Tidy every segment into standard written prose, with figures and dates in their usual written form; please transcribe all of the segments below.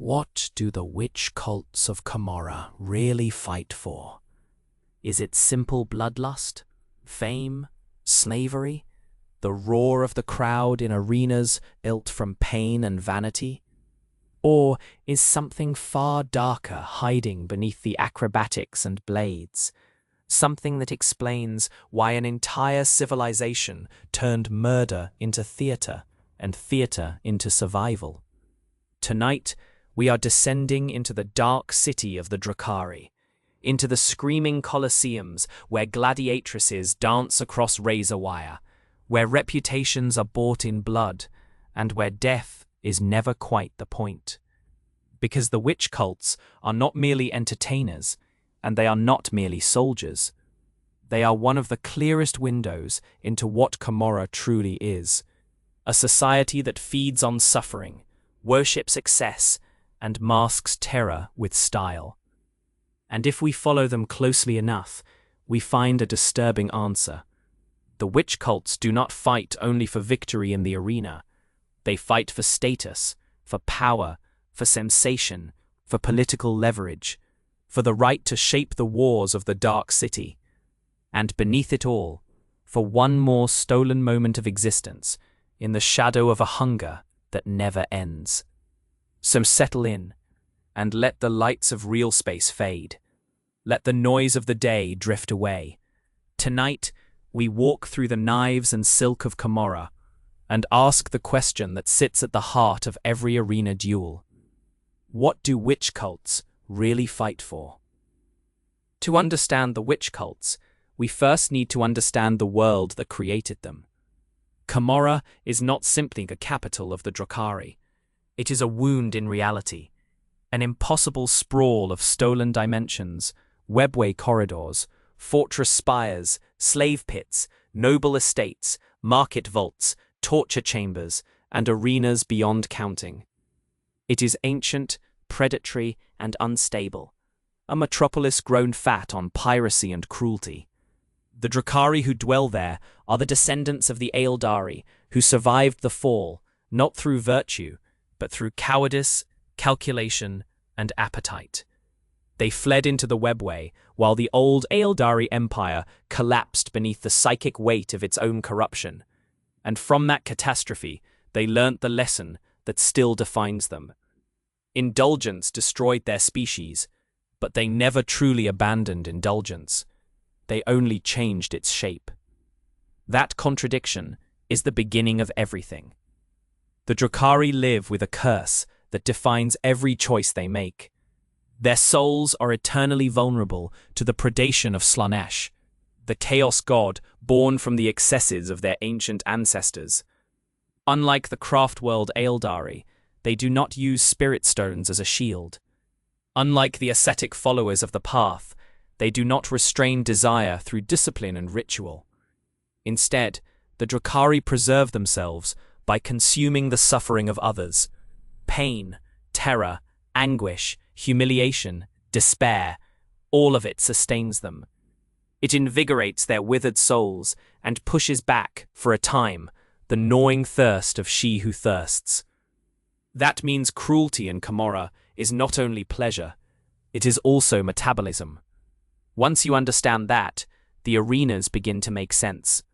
What do the witch cults of Commorragh really fight for? Is it simple bloodlust, fame, slavery, the roar of the crowd in arenas built from pain and vanity? Or is something far darker hiding beneath the acrobatics and blades? Something that explains why an entire civilization turned murder into theatre and theatre into survival. Tonight, we are descending into the dark city of the Drukhari, into the screaming colosseums where gladiatrices dance across razor wire, where reputations are bought in blood, and where death is never quite the point. Because the witch cults are not merely entertainers, and they are not merely soldiers. They are one of the clearest windows into what Commorragh truly is. A society that feeds on suffering, worships excess, and masks terror with style. And if we follow them closely enough, we find a disturbing answer. The witch cults do not fight only for victory in the arena. They fight for status, for power, for sensation, for political leverage, for the right to shape the wars of the dark city. And beneath it all, for one more stolen moment of existence, in the shadow of a hunger that never ends. So settle in, and let the lights of real space fade. Let the noise of the day drift away. Tonight, we walk through the knives and silk of Commorragh, and ask the question that sits at the heart of every arena duel. What do witch cults really fight for? To understand the witch cults, we first need to understand the world that created them. Commorragh is not simply the capital of the Drukhari. It is a wound in reality, an impossible sprawl of stolen dimensions, webway corridors, fortress spires, slave pits, noble estates, market vaults, torture chambers, and arenas beyond counting. It is ancient, predatory, and unstable, a metropolis grown fat on piracy and cruelty. The Drukhari who dwell there are the descendants of the Ealdari, who survived the fall, not through virtue, but through cowardice, calculation, and appetite. They fled into the webway, while the old Ealdari Empire collapsed beneath the psychic weight of its own corruption. And from that catastrophe, they learnt the lesson that still defines them. Indulgence destroyed their species, but they never truly abandoned indulgence. They only changed its shape. That contradiction is the beginning of everything. The Drukhari live with a curse that defines every choice they make. Their souls are eternally vulnerable to the predation of Slanesh, the chaos god born from the excesses of their ancient ancestors. Unlike the craft-world Ealdari, they do not use spirit stones as a shield. Unlike the ascetic followers of the path, they do not restrain desire through discipline and ritual. Instead, the Drukhari preserve themselves by consuming the suffering of others. Pain, terror, anguish, humiliation, despair, all of it sustains them. It invigorates their withered souls and pushes back, for a time, the gnawing thirst of she who thirsts. That means cruelty in Commorragh is not only pleasure, it is also metabolism. Once you understand that, the arenas begin to make sense.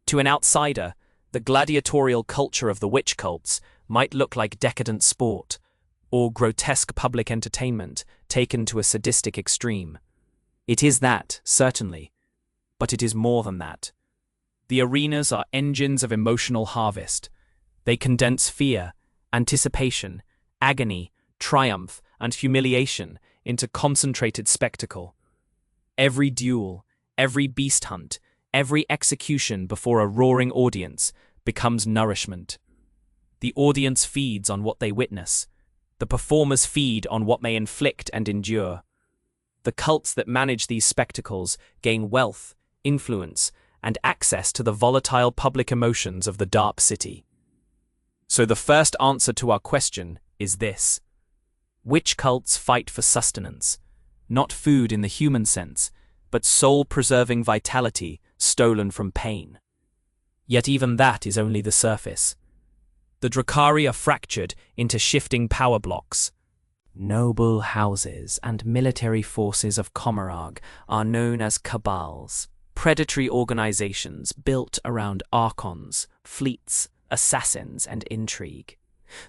To an outsider, the gladiatorial culture of the witch cults might look like decadent sport, or grotesque public entertainment taken to a sadistic extreme. It is that, certainly, but it is more than that. The arenas are engines of emotional harvest. They condense fear, anticipation, agony, triumph, and humiliation into concentrated spectacle. Every duel, every beast hunt, every execution before a roaring audience becomes nourishment. The audience feeds on what they witness. The performers feed on what they inflict and endure. The cults that manage these spectacles gain wealth, influence, and access to the volatile public emotions of the dark city. So the first answer to our question is this. Witch cults fight for sustenance, not food in the human sense, but soul-preserving vitality stolen from pain. Yet even that is only the surface. The Drukhari are fractured into shifting power blocks. noble houses and military forces of Commorragh are known as cabals, predatory organizations built around archons, fleets, assassins, and intrigue.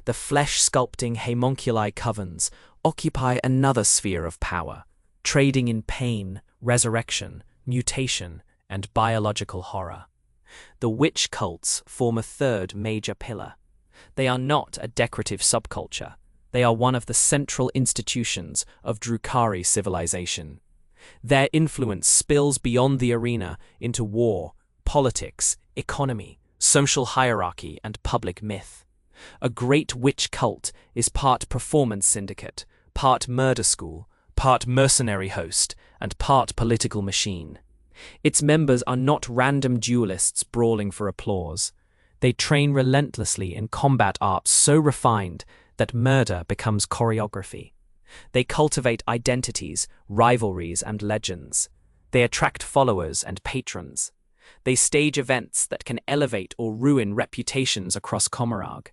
The flesh-sculpting homunculi covens occupy another sphere of power, trading in pain, resurrection, mutation, and biological horror. The witch cults form a third major pillar. They are not a decorative subculture. They are one of the central institutions of Drukhari civilization. Their influence spills beyond the arena into war, politics, economy, social hierarchy, and public myth. A great witch cult is part performance syndicate, part murder school, part mercenary host, and part political machine. Its members are not random duelists brawling for applause. They train relentlessly in combat arts so refined that murder becomes choreography. They cultivate identities, rivalries, and legends. They attract followers and patrons. They stage events that can elevate or ruin reputations across Commorragh.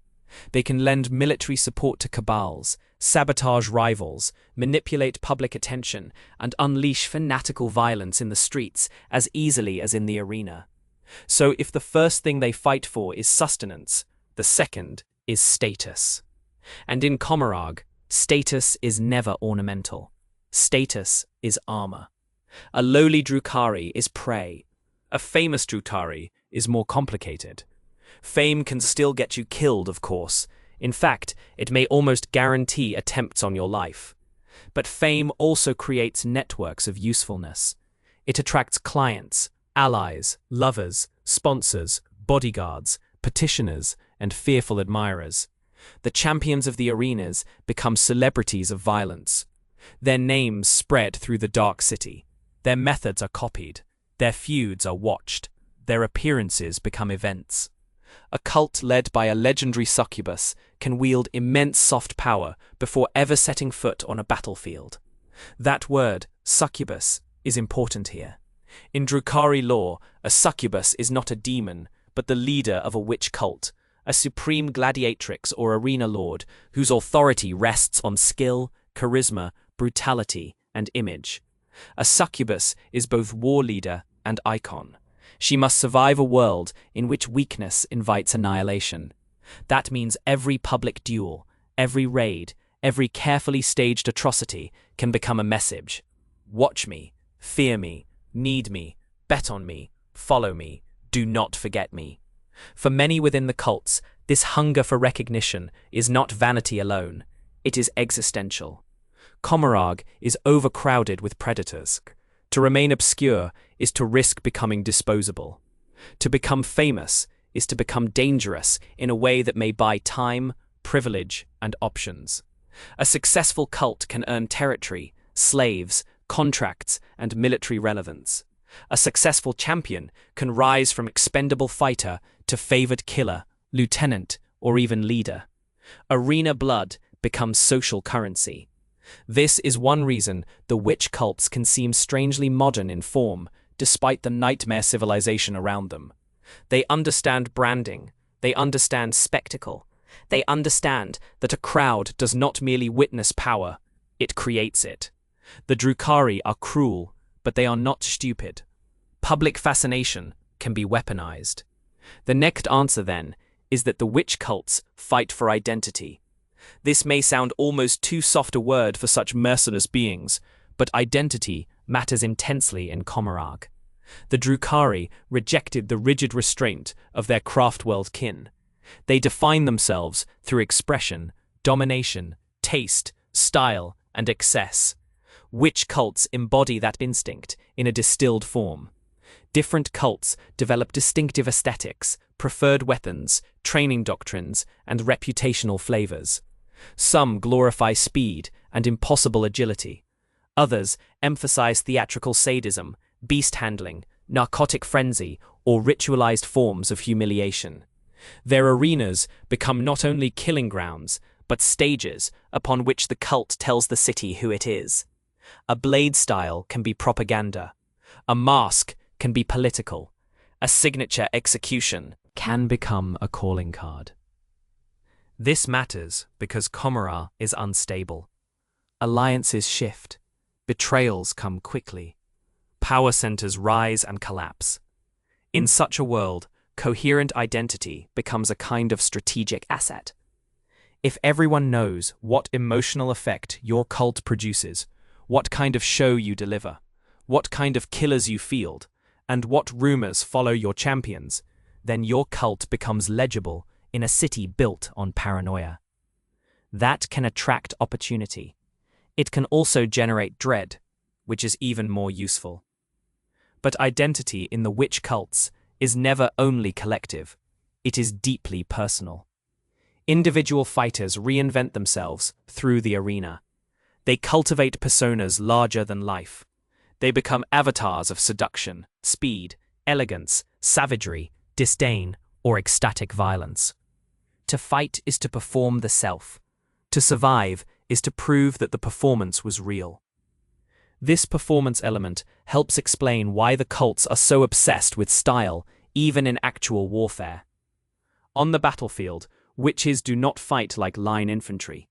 They can lend military support to cabals, sabotage rivals, manipulate public attention, and unleash fanatical violence in the streets as easily as in the arena. So if the first thing they fight for is sustenance, the second is status. And in Commorragh, status is never ornamental. Status is armor. A lowly Drukhari is prey. A famous Drukhari is more complicated. Fame can still get you killed, of course. In fact, it may almost guarantee attempts on your life. But fame also creates networks of usefulness. It attracts clients, allies, lovers, sponsors, bodyguards, petitioners, and fearful admirers. The champions of the arenas become celebrities of violence. Their names spread through the dark city. Their methods are copied. Their feuds are watched. Their appearances become events. A cult led by a legendary succubus can wield immense soft power before ever setting foot on a battlefield. That word, succubus, is important here. In Drukhari lore, a succubus is not a demon, but the leader of a witch cult, a supreme gladiatrix or arena lord whose authority rests on skill, charisma, brutality, and image. A succubus is both war leader and icon. She must survive a world in which weakness invites annihilation. That means every public duel, every raid, every carefully staged atrocity can become a message. Watch me, fear me, need me, bet on me, follow me, do not forget me. For many within the cults, this hunger for recognition is not vanity alone, it is existential. Commorragh is overcrowded with predators. To remain obscure is to risk becoming disposable. To become famous is to become dangerous in a way that may buy time, privilege, and options. A successful cult can earn territory, slaves, contracts, and military relevance. A successful champion can rise from expendable fighter to favored killer, lieutenant, or even leader. Arena blood becomes social currency. This is one reason the witch cults can seem strangely modern in form, despite the nightmare civilization around them. They understand branding. They understand spectacle. They understand that a crowd does not merely witness power, it creates it. The Drukhari are cruel, but they are not stupid. Public fascination can be weaponized. The next answer, then, is that the witch cults fight for identity. This may sound almost too soft a word for such merciless beings, but identity matters intensely in Commorragh. The Drukhari rejected the rigid restraint of their craft-world kin. They define themselves through expression, domination, taste, style, and excess. Witch cults embody that instinct in a distilled form. Different cults develop distinctive aesthetics, preferred weapons, training doctrines, and reputational flavors. Some glorify speed and impossible agility. Others emphasize theatrical sadism, beast handling, narcotic frenzy, or ritualized forms of humiliation. Their arenas become not only killing grounds, but stages upon which the cult tells the city who it is. A blade style can be propaganda. A mask can be political. A signature execution can become a calling card. This matters because Commorragh is unstable. Alliances shift. Betrayals come quickly. Power centers rise and collapse. In such a world, coherent identity becomes a kind of strategic asset. If everyone knows what emotional effect your cult produces, what kind of show you deliver, what kind of killers you field, and what rumors follow your champions, then your cult becomes legible in a city built on paranoia. That can attract opportunity. It can also generate dread, which is even more useful. But identity in the witch cults is never only collective, it is deeply personal. Individual fighters reinvent themselves through the arena. They cultivate personas larger than life. They become avatars of seduction, speed, elegance, savagery, disdain, or ecstatic violence. To fight is to perform the self. To survive is to prove that the performance was real. This performance element helps explain why the cults are so obsessed with style, even in actual warfare. On the battlefield, witches do not fight like line infantry.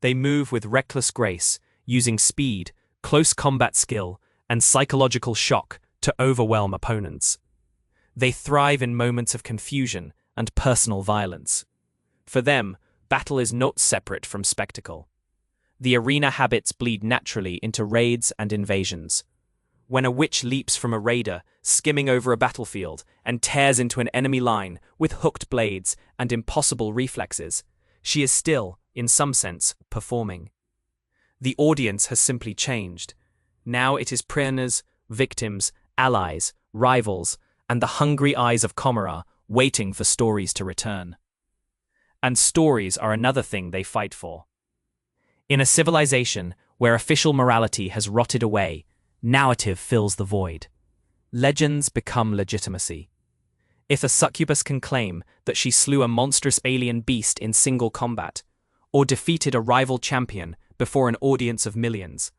They move with reckless grace, using speed, close combat skill, and psychological shock to overwhelm opponents. They thrive in moments of confusion and personal violence. For them, battle is not separate from spectacle. The arena habits bleed naturally into raids and invasions. When a witch leaps from a raider, skimming over a battlefield, and tears into an enemy line with hooked blades and impossible reflexes, she is still, in some sense, performing. The audience has simply changed. Now it is prisoners, victims, allies, rivals, and the hungry eyes of Commorragh waiting for stories to return. And stories are another thing they fight for. In a civilization where official morality has rotted away, narrative fills the void. Legends become legitimacy. If a succubus can claim that she slew a monstrous alien beast in single combat, or defeated a rival champion before an audience of millions,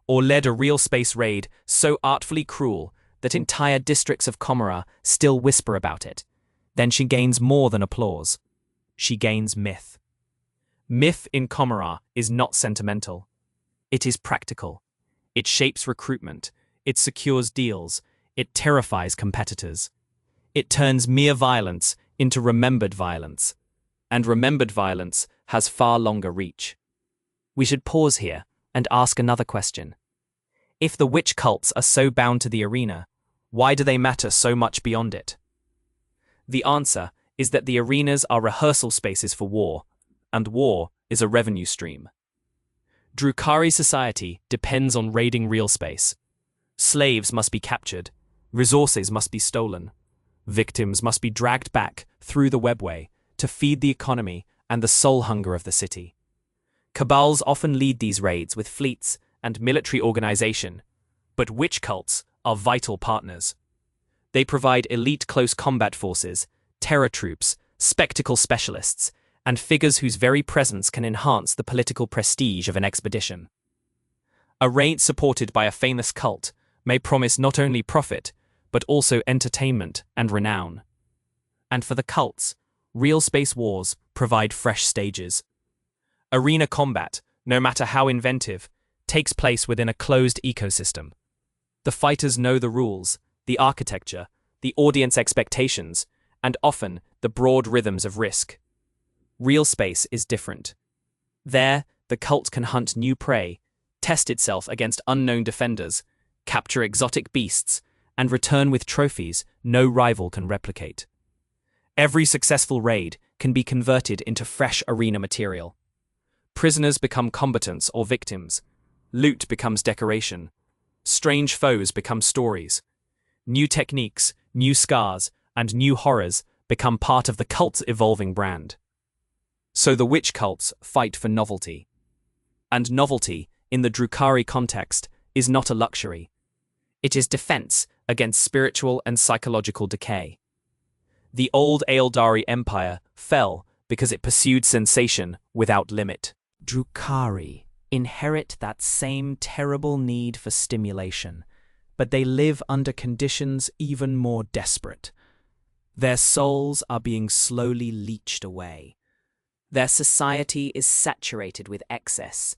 or led a real space raid so artfully cruel that entire districts of Commorragh still whisper about it, then she gains more than applause. She gains myth. Myth in Commorragh is not sentimental. It is practical. It shapes recruitment. It secures deals. It terrifies competitors. It turns mere violence into remembered violence. And remembered violence has far longer reach. We should pause here and ask another question. If the witch cults are so bound to the arena, why do they matter so much beyond it? The answer is that the arenas are rehearsal spaces for war, and war is a revenue stream. Drukhari society depends on raiding real space. Slaves must be captured, resources must be stolen, victims must be dragged back through the webway to feed the economy and the soul hunger of the city. Cabals often lead these raids with fleets and military organization, but witch cults are vital partners. They provide elite close combat forces, terror troops, spectacle specialists, and figures whose very presence can enhance the political prestige of an expedition. A raid supported by a famous cult may promise not only profit, but also entertainment and renown. And for the cults, real space wars provide fresh stages. Arena combat, no matter how inventive, takes place within a closed ecosystem. The fighters know the rules, the architecture, the audience expectations, and often the broad rhythms of risk. Real space is different. There, the cult can hunt new prey, test itself against unknown defenders, capture exotic beasts, and return with trophies no rival can replicate. Every successful raid can be converted into fresh arena material. Prisoners become combatants or victims. Loot becomes decoration. Strange foes become stories. New techniques, new scars, and new horrors become part of the cult's evolving brand. So the witch cults fight for novelty. And novelty, in the Drukhari context, is not a luxury. It is defense against spiritual and psychological decay. The old Aeldari Empire fell because it pursued sensation without limit. Drukhari inherit that same terrible need for stimulation, but they live under conditions even more desperate. Their souls are being slowly leached away. Their society is saturated with excess.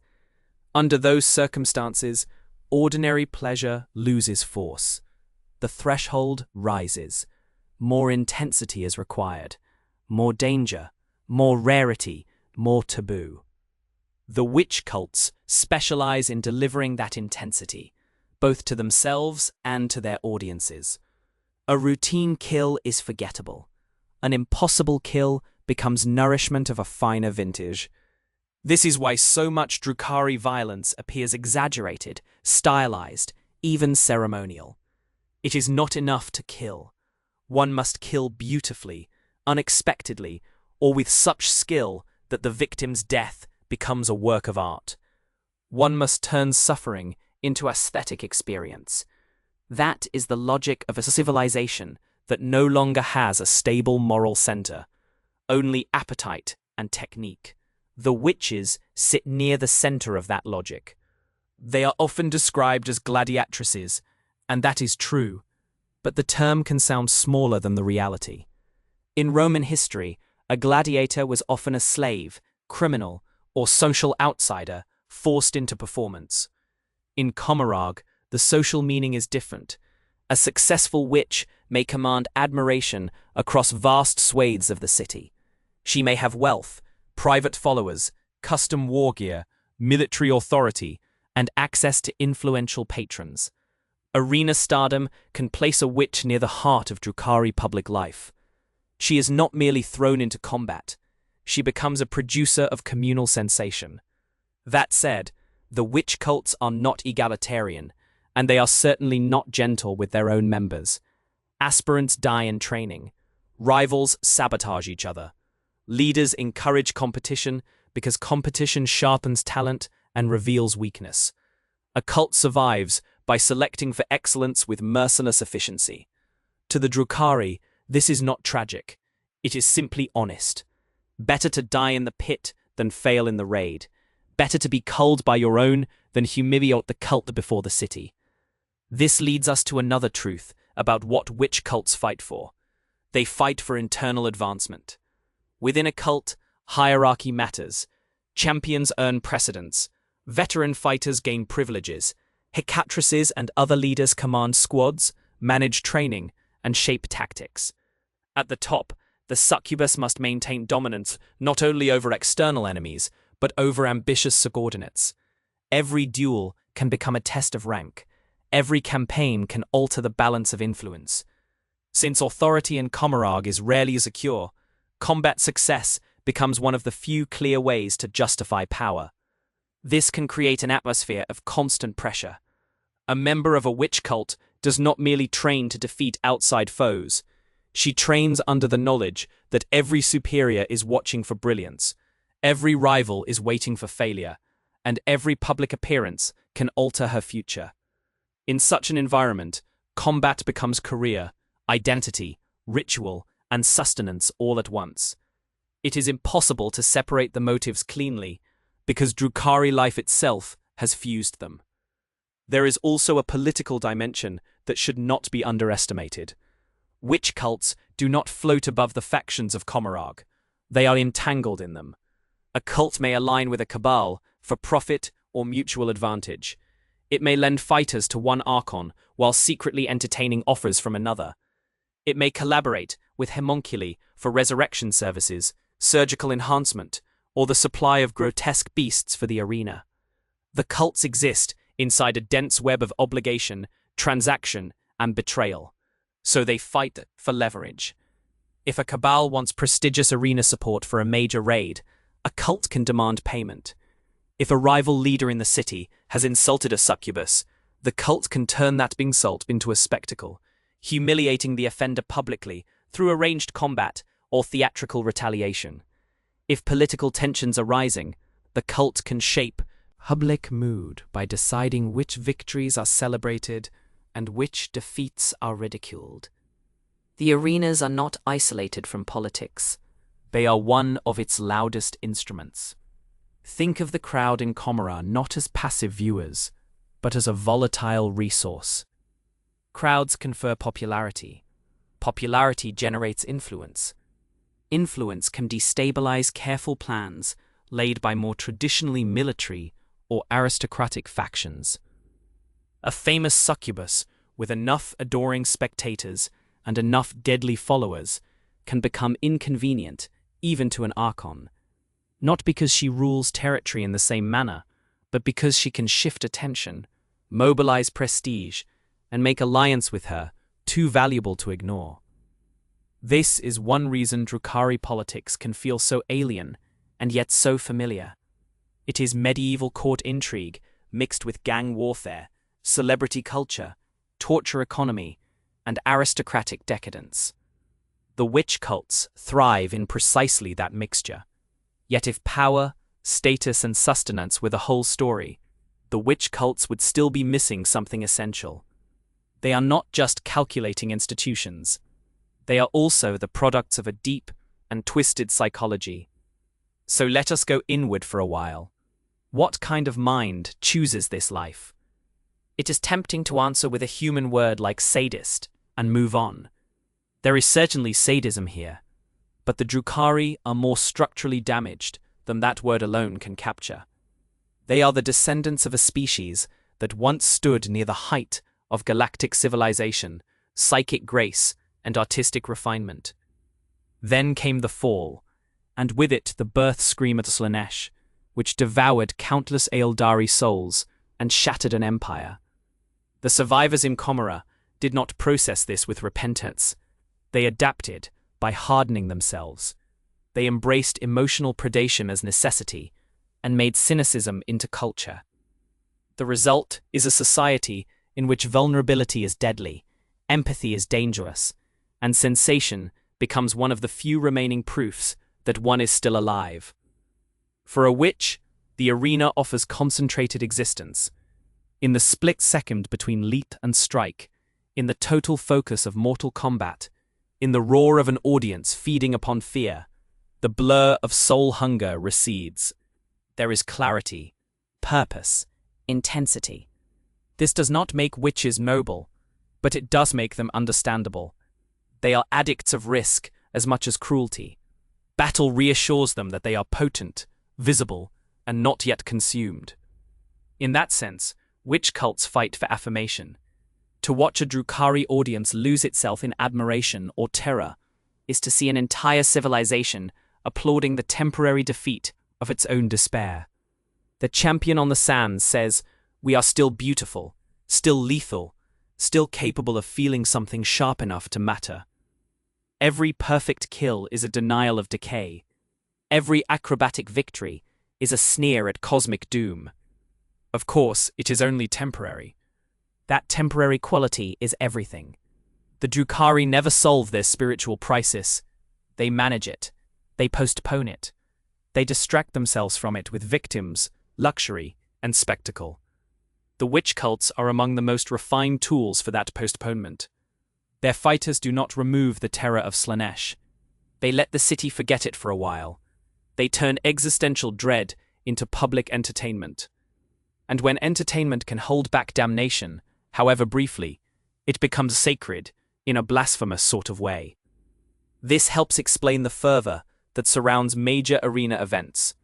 Under those circumstances, ordinary pleasure loses force. The threshold rises. More intensity is required. More danger, more rarity, more taboo. The witch cults specialize in delivering that intensity, both to themselves and to their audiences. A routine kill is forgettable. An impossible kill becomes nourishment of a finer vintage. This is why so much Drukhari violence appears exaggerated, stylized, even ceremonial. It is not enough to kill. One must kill beautifully, unexpectedly, or with such skill that the victim's death becomes a work of art. One must turn suffering into aesthetic experience. That is the logic of a civilization that no longer has a stable moral center, only appetite and technique. The witches sit near the center of that logic. They are often described as gladiatresses, and that is true, but the term can sound smaller than the reality. In Roman history, a gladiator was often a slave, criminal, or social outsider forced into performance. In Commorragh, the social meaning is different. A successful witch may command admiration across vast swathes of the city. She may have wealth, private followers, custom war gear, military authority, and access to influential patrons. Arena stardom can place a witch near the heart of Drukhari public life. She is not merely thrown into combat. She becomes a producer of communal sensation. That said, the witch cults are not egalitarian, and they are certainly not gentle with their own members. Aspirants die in training. Rivals sabotage each other. Leaders encourage competition because competition sharpens talent and reveals weakness. A cult survives by selecting for excellence with merciless efficiency. To the Drukhari, this is not tragic. It is simply honest. Better to die in the pit than fail in the raid. Better to be culled by your own than humiliate the cult before the city. This leads us to another truth about what witch cults fight for. They fight for internal advancement. Within a cult, hierarchy matters. Champions earn precedence. Veteran fighters gain privileges. Hecatresses and other leaders command squads, manage training, and shape tactics. At the top, the succubus must maintain dominance not only over external enemies, but over ambitious subordinates. Every duel can become a test of rank. Every campaign can alter the balance of influence. Since authority in Commorragh is rarely secure, combat success becomes one of the few clear ways to justify power. This can create an atmosphere of constant pressure. A member of a witch cult does not merely train to defeat outside foes. She trains under the knowledge that every superior is watching for brilliance, every rival is waiting for failure, and every public appearance can alter her future. In such an environment, combat becomes career, identity, ritual, and sustenance all at once. It is impossible to separate the motives cleanly, because Drukhari life itself has fused them. There is also a political dimension that should not be underestimated. Witch cults do not float above the factions of Commorragh. They are entangled in them. A cult may align with a cabal for profit or mutual advantage. It may lend fighters to one archon while secretly entertaining offers from another. It may collaborate with homunculi for resurrection services, surgical enhancement, or the supply of grotesque beasts for the arena. The cults exist inside a dense web of obligation, transaction, and betrayal. So they fight for leverage. If a cabal wants prestigious arena support for a major raid, a cult can demand payment. If a rival leader in the city has insulted a succubus, the cult can turn that insult into a spectacle, humiliating the offender publicly through arranged combat or theatrical retaliation. If political tensions are rising, the cult can shape public mood by deciding which victories are celebrated and which defeats are ridiculed. The arenas are not isolated from politics. They are one of its loudest instruments. Think of the crowd in Commorragh not as passive viewers, but as a volatile resource. Crowds confer popularity. Popularity generates influence. Influence can destabilize careful plans laid by more traditionally military or aristocratic factions. A famous succubus with enough adoring spectators and enough deadly followers can become inconvenient even to an archon, not because she rules territory in the same manner, but because she can shift attention, mobilize prestige, and make alliance with her too valuable to ignore. This is one reason Drukhari politics can feel so alien and yet so familiar. It is medieval court intrigue mixed with gang warfare, celebrity culture, torture economy, and aristocratic decadence. The witch cults thrive in precisely that mixture. Yet if power, status, and sustenance were the whole story, the witch cults would still be missing something essential. They are not just calculating institutions. They are also the products of a deep and twisted psychology. So let us go inward for a while. What kind of mind chooses this life? It is tempting to answer with a human word like sadist and move on. There is certainly sadism here, but the Drukhari are more structurally damaged than that word alone can capture. They are the descendants of a species that once stood near the height of galactic civilization, psychic grace, and artistic refinement. Then came the fall, and with it the birth scream of Slaanesh, which devoured countless Eldari souls and shattered an empire. The survivors in Commorragh did not process this with repentance. They adapted by hardening themselves. They embraced emotional predation as necessity and made cynicism into culture. The result is a society in which vulnerability is deadly, empathy is dangerous, and sensation becomes one of the few remaining proofs that one is still alive. For a witch, the arena offers concentrated existence. In the split second between leap and strike, in the total focus of mortal combat, in the roar of an audience feeding upon fear, the blur of soul hunger recedes. There is clarity, purpose, intensity. This does not make witches noble, but it does make them understandable. They are addicts of risk as much as cruelty. Battle reassures them that they are potent, visible, and not yet consumed. In that sense, witch cults fight for affirmation. To watch a Drukhari audience lose itself in admiration or terror is to see an entire civilization applauding the temporary defeat of its own despair. The champion on the sands says, "We are still beautiful, still lethal, still capable of feeling something sharp enough to matter." Every perfect kill is a denial of decay. Every acrobatic victory is a sneer at cosmic doom. Of course, it is only temporary. That temporary quality is everything. The Drukhari never solve their spiritual crisis. They manage it. They postpone it. They distract themselves from it with victims, luxury, and spectacle. The witch cults are among the most refined tools for that postponement. Their fighters do not remove the terror of Slaanesh. They let the city forget it for a while. They turn existential dread into public entertainment. And when entertainment can hold back damnation, however briefly, it becomes sacred in a blasphemous sort of way. This helps explain the fervor that surrounds major arena events.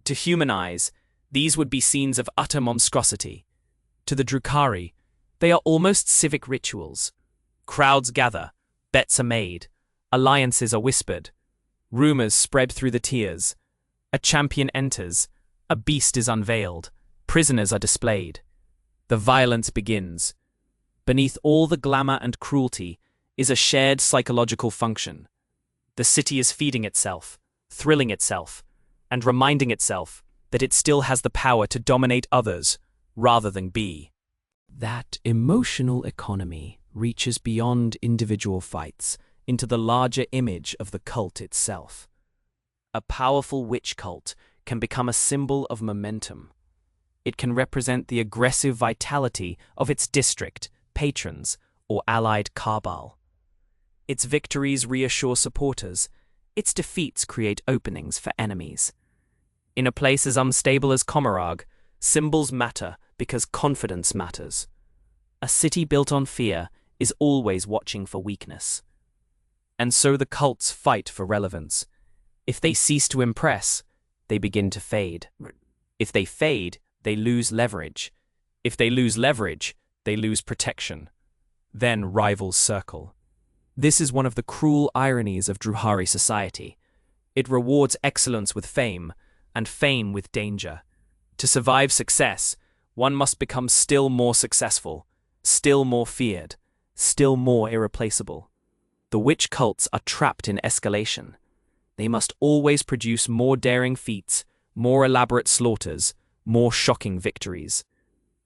To human eyes, these would be scenes of utter monstrosity. To the Drukhari, they are almost civic rituals. Crowds gather, bets are made, alliances are whispered, rumors spread through the tiers. A champion enters, a beast is unveiled, prisoners are displayed. The violence begins. Beneath all the glamour and cruelty is a shared psychological function. The city is feeding itself, thrilling itself, and reminding itself that it still has the power to dominate others rather than be. That emotional economy reaches beyond individual fights into the larger image of the cult itself. A powerful witch cult can become a symbol of momentum. It can represent the aggressive vitality of its district, patrons, or allied cabal. Its victories reassure supporters. Its defeats create openings for enemies. In a place as unstable as Commorragh, symbols matter because confidence matters. A city built on fear is always watching for weakness. And so the cults fight for relevance. If they cease to impress, they begin to fade. If they fade, they lose leverage. If they lose leverage, they lose protection. Then rivals circle. This is one of the cruel ironies of Drukhari society. It rewards excellence with fame, and fame with danger. To survive success, one must become still more successful, still more feared, still more irreplaceable. The witch cults are trapped in escalation. They must always produce more daring feats, more elaborate slaughters, more shocking victories.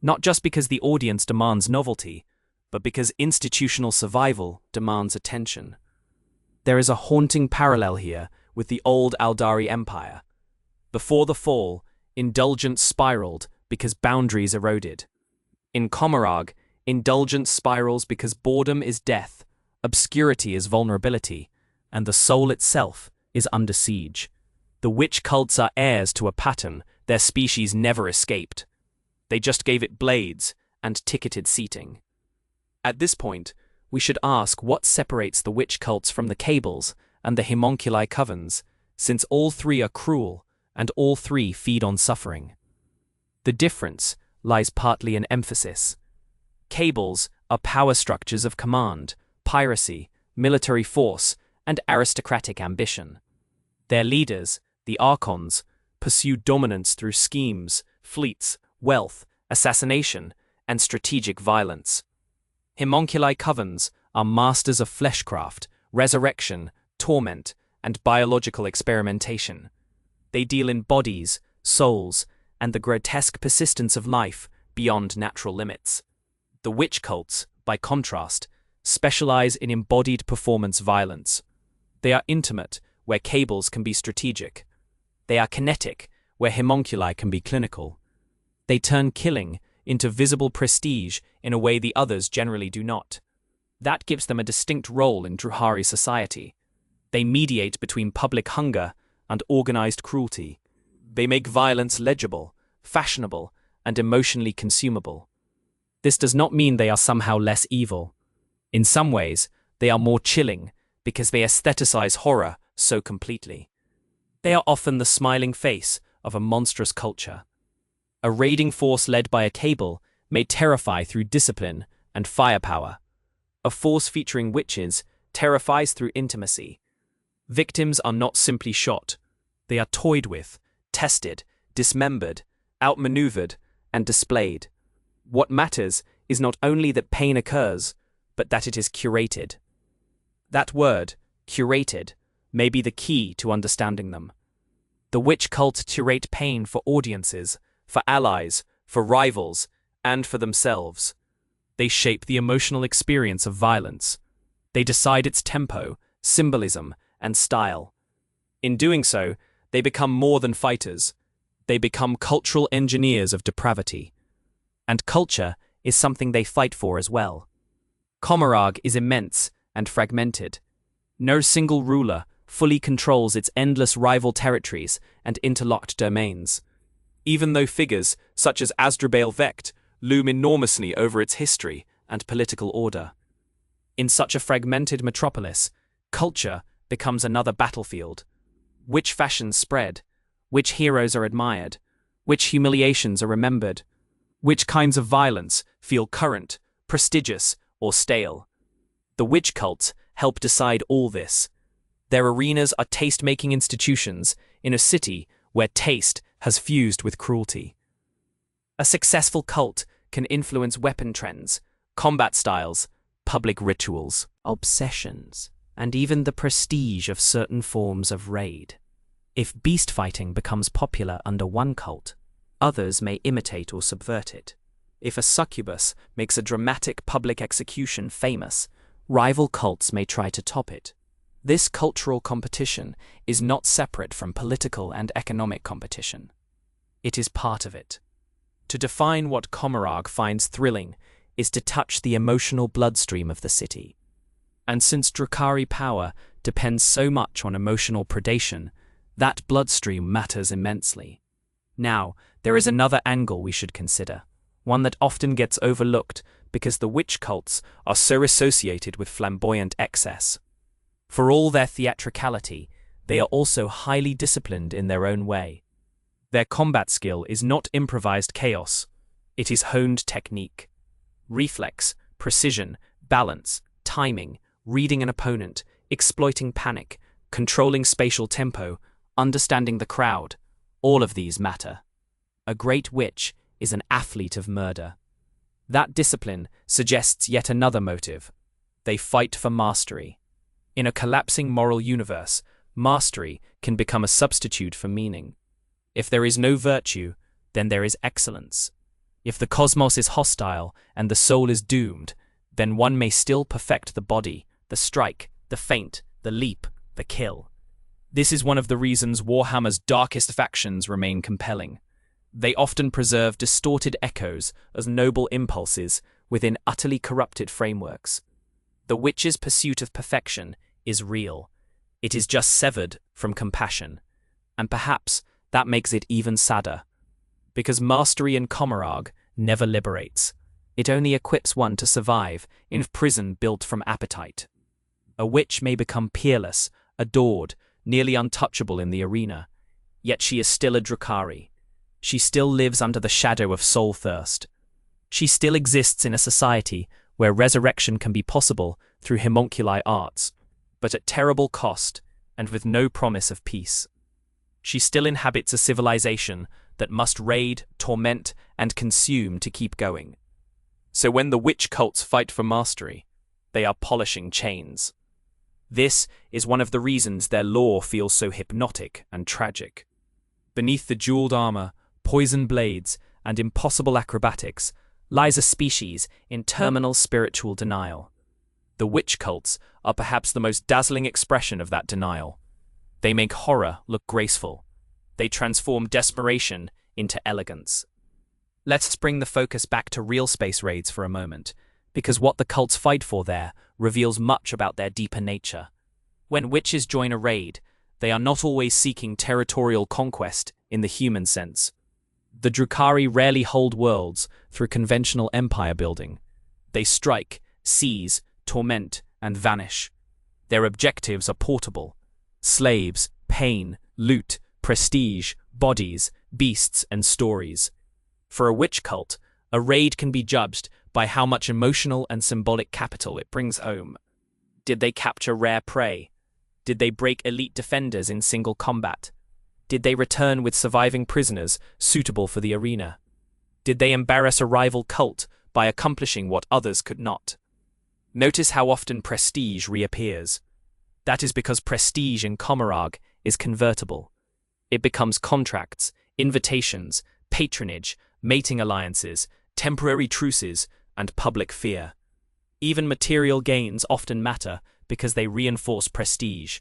Not just because the audience demands novelty, but because institutional survival demands attention. There is a haunting parallel here with the old Aldari Empire. Before the fall, indulgence spiraled because boundaries eroded. In Commorragh, indulgence spirals because boredom is death, obscurity is vulnerability, and the soul itself is under siege. The witch cults are heirs to a pattern their species never escaped. They just gave it blades and ticketed seating. At this point, we should ask what separates the witch cults from the Cables and the homunculi covens, since all three are cruel and all three feed on suffering. The difference lies partly in emphasis. Cables are power structures of command, piracy, military force, and aristocratic ambition. Their leaders, the archons, pursue dominance through schemes, fleets, wealth, assassination, and strategic violence. Homunculi covens are masters of fleshcraft, resurrection, torment, and biological experimentation. They deal in bodies, souls, and the grotesque persistence of life beyond natural limits. The witch cults, by contrast, specialize in embodied performance violence. They are intimate, where Cables can be strategic. They are kinetic, where homunculi can be clinical. They turn killing into visible prestige in a way the others generally do not. That gives them a distinct role in Drukhari society. They mediate between public hunger and organized cruelty. They make violence legible, fashionable, and emotionally consumable. This does not mean they are somehow less evil. In some ways, they are more chilling because they aestheticize horror so completely. They are often the smiling face of a monstrous culture. A raiding force led by a Cable may terrify through discipline and firepower. A force featuring witches terrifies through intimacy. Victims are not simply shot. They are toyed with, tested, dismembered, outmaneuvered, and displayed. What matters is not only that pain occurs, but that it is curated. That word, curated, may be the key to understanding them. The witch cults curate pain for audiences, for allies, for rivals, and for themselves. They shape the emotional experience of violence. They decide its tempo, symbolism, and style. In doing so, they become more than fighters. They become cultural engineers of depravity. And culture is something they fight for as well. Commorragh is immense and fragmented. No single ruler fully controls its endless rival territories and interlocked domains. Even though figures such as Asdrubal Vecht loom enormously over its history and political order. In such a fragmented metropolis, culture becomes another battlefield. Which fashions spread? Which heroes are admired? Which humiliations are remembered? Which kinds of violence feel current, prestigious, or stale? The witch cults help decide all this. Their arenas are taste-making institutions in a city where taste has fused with cruelty. A successful cult can influence weapon trends, combat styles, public rituals, obsessions, and even the prestige of certain forms of raid. If beast fighting becomes popular under one cult, others may imitate or subvert it. If a succubus makes a dramatic public execution famous, rival cults may try to top it. This cultural competition is not separate from political and economic competition. It is part of it. To define what Commorragh finds thrilling is to touch the emotional bloodstream of the city. And since Drukhari power depends so much on emotional predation, that bloodstream matters immensely. Now, there is another angle we should consider, one that often gets overlooked because the witch cults are so associated with flamboyant excess. For all their theatricality, they are also highly disciplined in their own way. Their combat skill is not improvised chaos. It is honed technique. Reflex, precision, balance, timing, reading an opponent, exploiting panic, controlling spatial tempo, understanding the crowd, all of these matter. A great witch is an athlete of murder. That discipline suggests yet another motive. They fight for mastery. In a collapsing moral universe, mastery can become a substitute for meaning. If there is no virtue, then there is excellence. If the cosmos is hostile and the soul is doomed, then one may still perfect the body, the strike, the feint, the leap, the kill. This is one of the reasons Warhammer's darkest factions remain compelling. They often preserve distorted echoes as noble impulses within utterly corrupted frameworks. The witch's pursuit of perfection is real. It is just severed from compassion. And perhaps that makes it even sadder. Because mastery in Commorragh never liberates. It only equips one to survive in a prison built from appetite. A witch may become peerless, adored, nearly untouchable in the arena, yet she is still a Drukhari. She still lives under the shadow of soul thirst. She still exists in a society where resurrection can be possible through homunculi arts, but at terrible cost and with no promise of peace. She still inhabits a civilization that must raid, torment, and consume to keep going. So when the witch cults fight for mastery, they are polishing chains. This is one of the reasons their lore feels so hypnotic and tragic. Beneath the jeweled armor, poisoned blades, and impossible acrobatics lies a species in terminal spiritual denial. The witch cults are perhaps the most dazzling expression of that denial. They make horror look graceful. They transform desperation into elegance. Let's bring the focus back to real space raids for a moment, because what the cults fight for there reveals much about their deeper nature. When witches join a raid, they are not always seeking territorial conquest in the human sense. The Drukhari rarely hold worlds through conventional empire building. They strike, seize, torment, and vanish. Their objectives are portable: slaves, pain, loot, prestige, bodies, beasts, and stories. For a witch cult, a raid can be judged by how much emotional and symbolic capital it brings home. Did they capture rare prey? Did they break elite defenders in single combat? Did they return with surviving prisoners suitable for the arena? Did they embarrass a rival cult by accomplishing what others could not? Notice how often prestige reappears. That is because prestige in Commorragh is convertible. It becomes contracts, invitations, patronage, mating alliances, temporary truces, and public fear. Even material gains often matter because they reinforce prestige.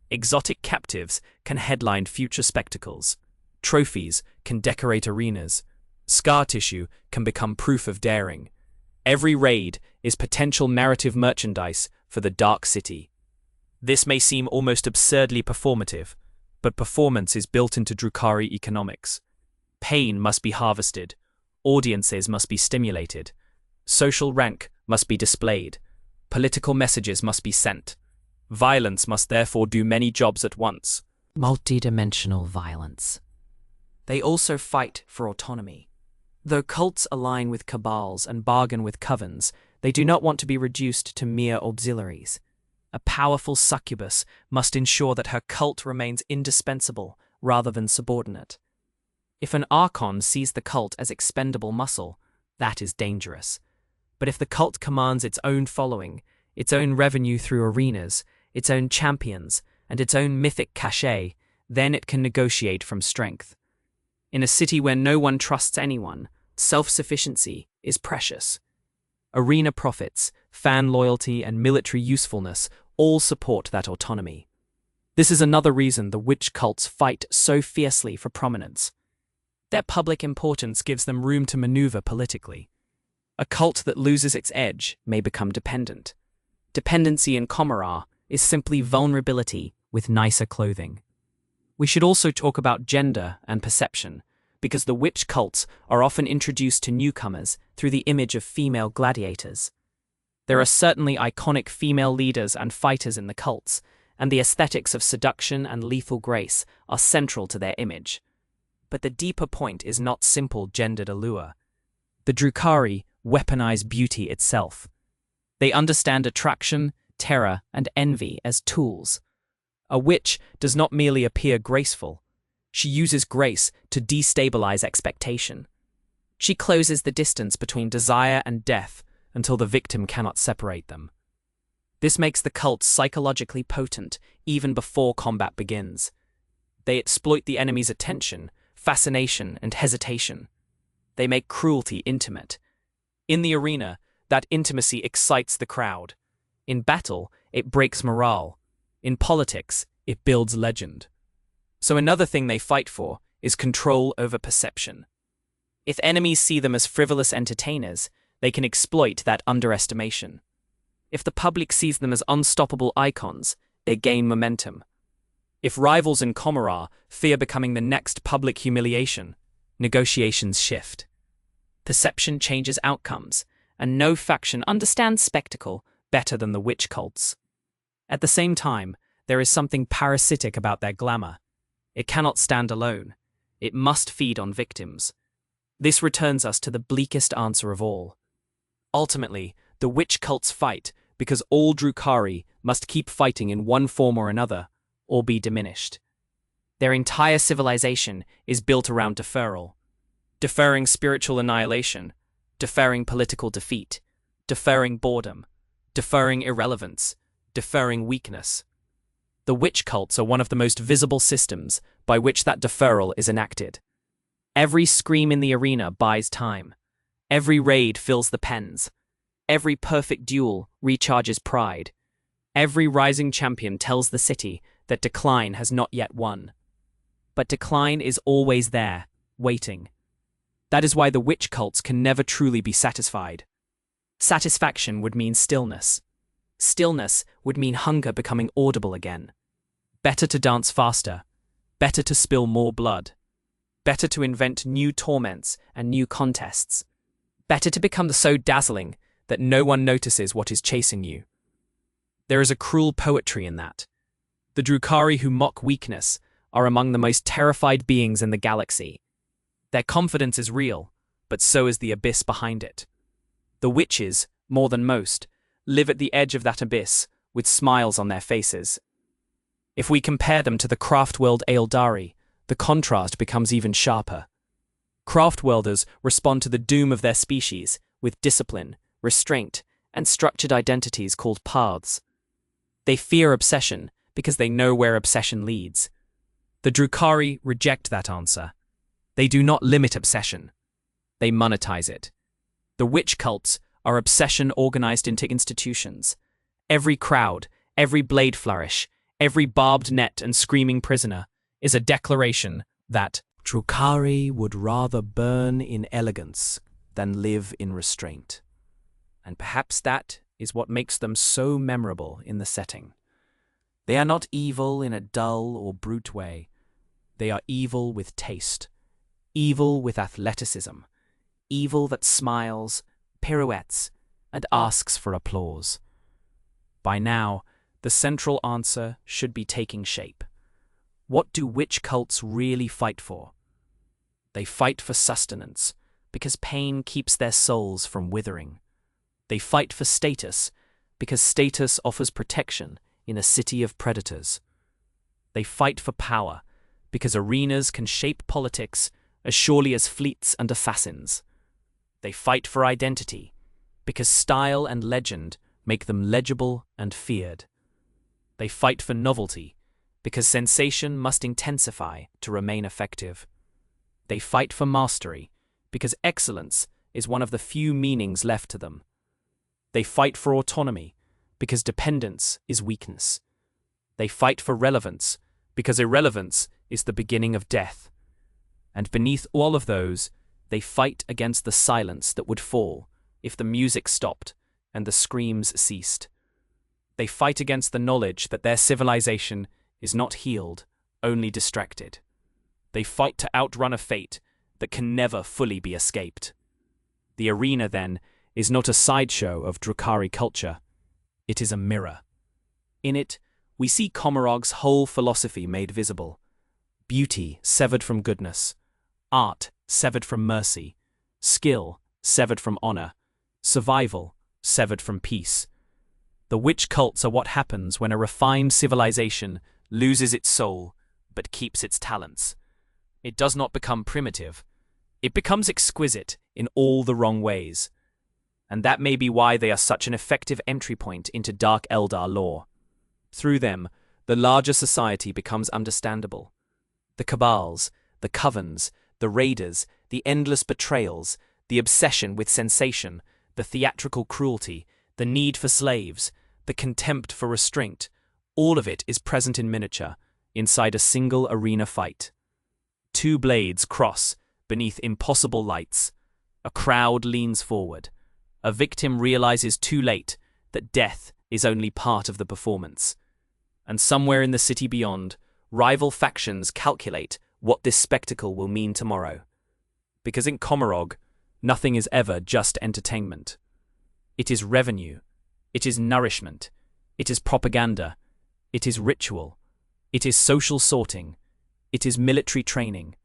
Exotic captives can headline future spectacles. Trophies can decorate arenas. Scar tissue can become proof of daring. Every raid is potential narrative merchandise for the Dark City. This may seem almost absurdly performative, but performance is built into Drukhari economics. Pain must be harvested. Audiences must be stimulated. Social rank must be displayed. Political messages must be sent. Violence must therefore do many jobs at once. Multidimensional violence. They also fight for autonomy. Though cults align with cabals and bargain with covens, they do not want to be reduced to mere auxiliaries. A powerful succubus must ensure that her cult remains indispensable rather than subordinate. If an archon sees the cult as expendable muscle, that is dangerous. But if the cult commands its own following, its own revenue through arenas, its own champions, and its own mythic cachet, then it can negotiate from strength. In a city where no one trusts anyone, self-sufficiency is precious. Arena profits, fan loyalty, and military usefulness all support that autonomy. This is another reason the witch cults fight so fiercely for prominence. Their public importance gives them room to maneuver politically. A cult that loses its edge may become dependent. Dependency in Commorragh is simply vulnerability with nicer clothing. We should also talk about gender and perception, because the witch cults are often introduced to newcomers through the image of female gladiators. There are certainly iconic female leaders and fighters in the cults, and the aesthetics of seduction and lethal grace are central to their image. But the deeper point is not simple gendered allure. The Drukhari weaponize beauty itself. They understand attraction, terror, and envy as tools. A witch does not merely appear graceful. She uses grace to destabilize expectation. She closes the distance between desire and death until the victim cannot separate them. This makes the cult psychologically potent even before combat begins. They exploit the enemy's attention, fascination, and hesitation. They make cruelty intimate. In the arena, that intimacy excites the crowd. In battle, it breaks morale. In politics, it builds legend. So another thing they fight for is control over perception. If enemies see them as frivolous entertainers, they can exploit that underestimation. If the public sees them as unstoppable icons, they gain momentum. If rivals in Commorragh fear becoming the next public humiliation, negotiations shift. Perception changes outcomes, and no faction understands spectacle better than the witch cults. At the same time, there is something parasitic about their glamour. It cannot stand alone. It must feed on victims. This returns us to the bleakest answer of all. Ultimately, the witch cults fight because all Drukhari must keep fighting in one form or another, or be diminished. Their entire civilization is built around deferral. Deferring spiritual annihilation, deferring political defeat, deferring boredom, deferring irrelevance, deferring weakness. The witch cults are one of the most visible systems by which that deferral is enacted. Every scream in the arena buys time. Every raid fills the pens. Every perfect duel recharges pride. Every rising champion tells the city that decline has not yet won. But decline is always there, waiting. That is why the witch cults can never truly be satisfied. Satisfaction would mean stillness. Stillness would mean hunger becoming audible again. Better to dance faster. Better to spill more blood. Better to invent new torments and new contests. Better to become so dazzling that no one notices what is chasing you. There is a cruel poetry in that. The Drukhari who mock weakness are among the most terrified beings in the galaxy. Their confidence is real, but so is the abyss behind it. The witches, more than most, live at the edge of that abyss with smiles on their faces. If we compare them to the craft-world Eldari, the contrast becomes even sharper. Craft-worlders respond to the doom of their species with discipline, restraint, and structured identities called paths. They fear obsession because they know where obsession leads. The Drukhari reject that answer. They do not limit obsession. They monetize it. The witch cults are obsession organized into institutions. Every crowd, every blade flourish, every barbed net and screaming prisoner is a declaration that Drukhari would rather burn in elegance than live in restraint. And perhaps that is what makes them so memorable in the setting. They are not evil in a dull or brute way. They are evil with taste, evil with athleticism, evil that smiles, pirouettes, and asks for applause. By now, the central answer should be taking shape. What do witch cults really fight for? They fight for sustenance, because pain keeps their souls from withering. They fight for status, because status offers protection in a city of predators. They fight for power, because arenas can shape politics as surely as fleets and assassins. They fight for identity, because style and legend make them legible and feared. They fight for novelty, because sensation must intensify to remain effective. They fight for mastery, because excellence is one of the few meanings left to them. They fight for autonomy, because dependence is weakness. They fight for relevance, because irrelevance is the beginning of death. And beneath all of those, they fight against the silence that would fall if the music stopped and the screams ceased. They fight against the knowledge that their civilization is not healed, only distracted. They fight to outrun a fate that can never fully be escaped. The arena, then, is not a sideshow of Drukhari culture. It is a mirror. In it, we see Commorragh's whole philosophy made visible. Beauty severed from goodness, art severed from mercy, skill severed from honor, survival severed from peace. The witch cults are what happens when a refined civilization loses its soul but keeps its talents. It does not become primitive. It becomes exquisite in all the wrong ways. And that may be why they are such an effective entry point into Dark Eldar lore. Through them, the larger society becomes understandable. The cabals, the covens, the raiders, the endless betrayals, the obsession with sensation, the theatrical cruelty, the need for slaves, the contempt for restraint, all of it is present in miniature, inside a single arena fight. Two blades cross beneath impossible lights. A crowd leans forward. A victim realizes too late that death is only part of the performance. And somewhere in the city beyond, rival factions calculate what this spectacle will mean tomorrow. Because in Commorragh, nothing is ever just entertainment. It is revenue. It is nourishment. It is propaganda. It is ritual. It is social sorting. It is military training.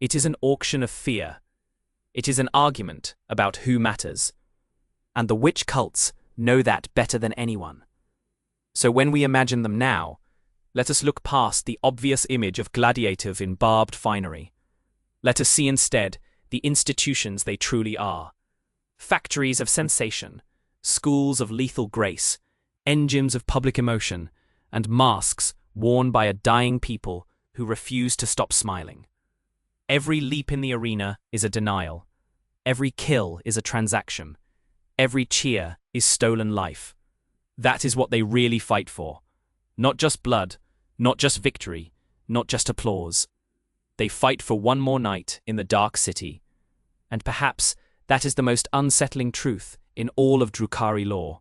It is an auction of fear. It is an argument about who matters. And the witch cults know that better than anyone. So when we imagine them now, let us look past the obvious image of gladiative in barbed finery. Let us see instead the institutions they truly are. Factories of sensation, schools of lethal grace, engines of public emotion, and masks worn by a dying people who refuse to stop smiling. Every leap in the arena is a denial. Every kill is a transaction. Every cheer is stolen life. That is what they really fight for. Not just blood, not just victory, not just applause. They fight for one more night in the dark city. And perhaps that is the most unsettling truth in all of Drukhari lore.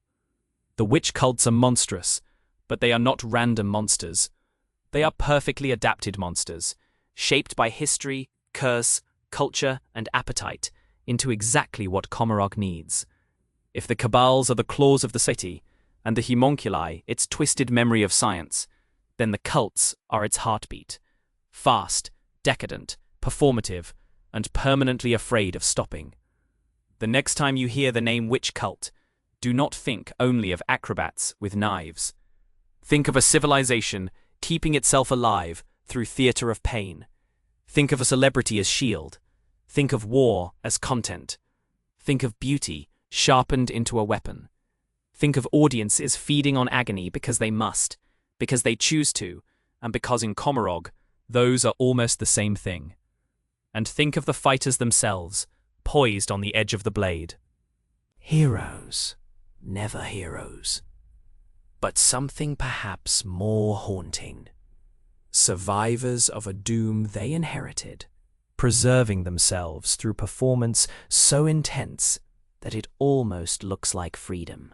The witch cults are monstrous, but they are not random monsters. They are perfectly adapted monsters, shaped by history, curse, culture, and appetite into exactly what Commorragh needs. If the cabals are the claws of the city, and the homunculi its twisted memory of science, then the cults are its heartbeat. Fast, decadent, performative, and permanently afraid of stopping. The next time you hear the name witch cult, do not think only of acrobats with knives. Think of a civilization keeping itself alive through theater of pain. Think of a celebrity as shield. Think of war as content. Think of beauty sharpened into a weapon. Think of audiences feeding on agony because they must, because they choose to, and because in Commorragh, those are almost the same thing. And think of the fighters themselves, poised on the edge of the blade. Heroes, never heroes. But something perhaps more haunting. Survivors of a doom they inherited, preserving themselves through performance so intense that it almost looks like freedom.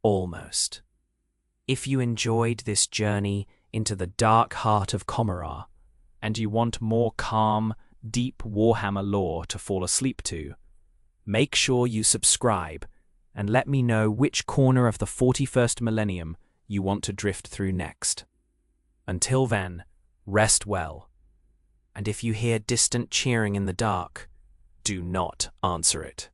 Almost. If you enjoyed this journey into the dark heart of Commorragh, and you want more calm, deep Warhammer lore to fall asleep to, make sure you subscribe and let me know which corner of the 41st millennium you want to drift through next. Until then, rest well. And if you hear distant cheering in the dark, do not answer it.